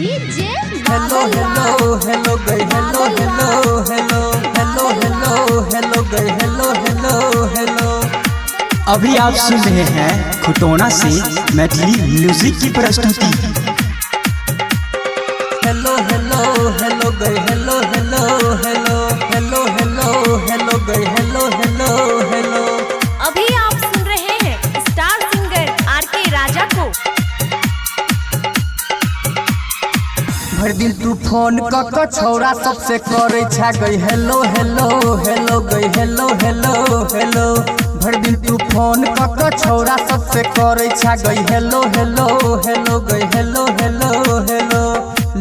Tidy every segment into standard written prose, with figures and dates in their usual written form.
DJ hello hello hello गई hello hello hello hello hello hello गई hello hello hello. अभी आप सुन रहे हैं खुटोना से मैथिली म्यूजिक की प्रस्तुति। हेलो हेलो हेलो गई hello hello hello hello hello hello गई हेलो हेलो हेलो। अभी आप सुन रहे हैं स्टार सिंगर आर.के. राजा को। भर दिन तू फोन क छौरा सबसे करे छा गई हेलो हेलो हेलो गई हेलो हेलो हेलो। भर दिन तू फोन क छौरा सबसे करे छा गई हेलो हेलो हेलो गई हेलो हेलो हेलो।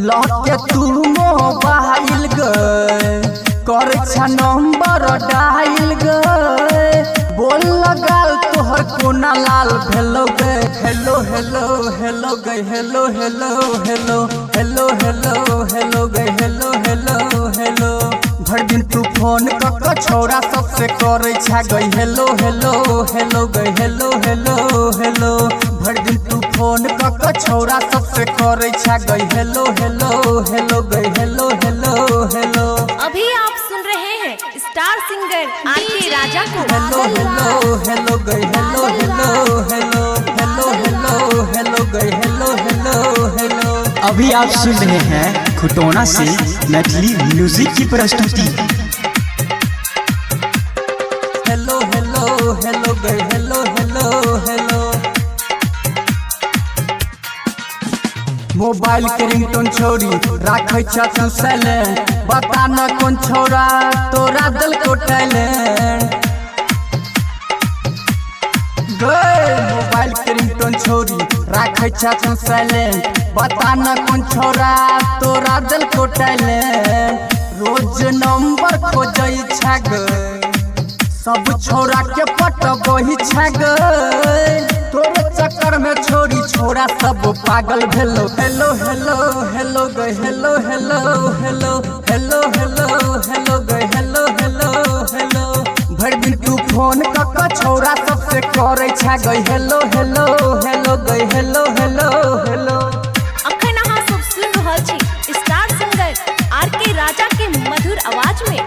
लौट के तू मोबाइल गए करे छा नंबर डायल गए बोल लगाल तोहर कोना लाल भेलो गए हेलो हेलो हेलो गई hello hello hello hello hello hello गई हेलो हेलो हेलो। भर दिन तू फोन क छौरा सबसे करे छा गई हेलो हेलो हेलो गई हेलो हेलो हेलो। भर दिन तू फोन क छौरा सबसे करे छा गई हेलो हेलो हेलो गई हेलो हेलो हेलो। अभी आप सुन रहे हैं स्टार सिंगर आर.के. राजा को। हेलो हेलो हेलो गई hello hello hello hello hello hello गई हेलो हेलो हेलो। अभी आप सुन रहे हैं खुटोना से मैथिली म्यूजिक की प्रस्तुति। हेलो हेलो हेलो गई हेलो हेलो हेलो। मोबाइल के रिंगटोन छोड़ी राखे छ तू साइलेंट बता न कौन छोरा तोरा दिल को टैलेंट। मोबाइल के रिंगटोन छोड़ी राखे छ तू साइलेंट बता न कौन छोरा तोरा दिल को टैलेंट। रोज नंबर खोजई छा गए सब छोरा के पटबही छा गए तोरे चक्कर में छोरी छोरा सब पागल भेलो हेलो हेलो हेलो गए hello hello hello hello hello hello गए हेलो हेलो हेलो। भर दिन तू फोन क छौरा सबसे करे छा गई हेलो हेलो हेलो गई हेलो हेलो हेलो। अखन अहाँ सब सुन रहल छी स्टार सिंगर आर.के. राजा के मधुर आवाज में।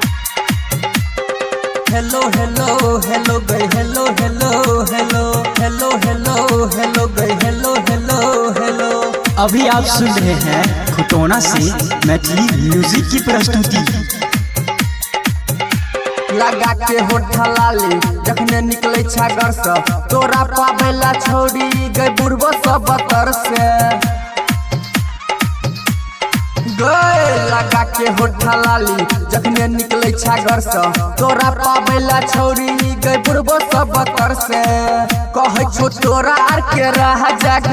हेलो हेलो हेलो गई hello hello hello hello hello hello गई हेलो हेलो हेलो। अभी आप सुन रहे हैं खुटोना से मैथिली म्यूजिक की प्रस्तुति। लगा के होठ लाली जखने निकले छा घर से तोरा पावेला छोड़ी गई बुढ़बो सब बतर से लगा के होठ लाली जखने निकले छा घर से तोरा पावेला छोड़ी गई बुढ़बो सब बतर से। कहे छो तोरा आर के रह जाग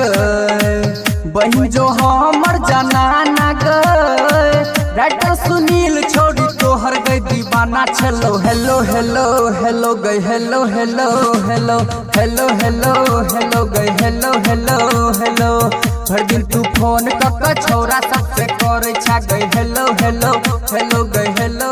बहन जो हमर जनाना गए राइटर सुनील छोड़ी तोहर गई दीवाना छलो हेलो हेलो हेलो गई hello hello hello hello hello hello गई हेलो हेलो हेलो। भर दिन तू फोन क छौरा सबसे करे छा गई हेलो हेलो हेलो गई हेलो।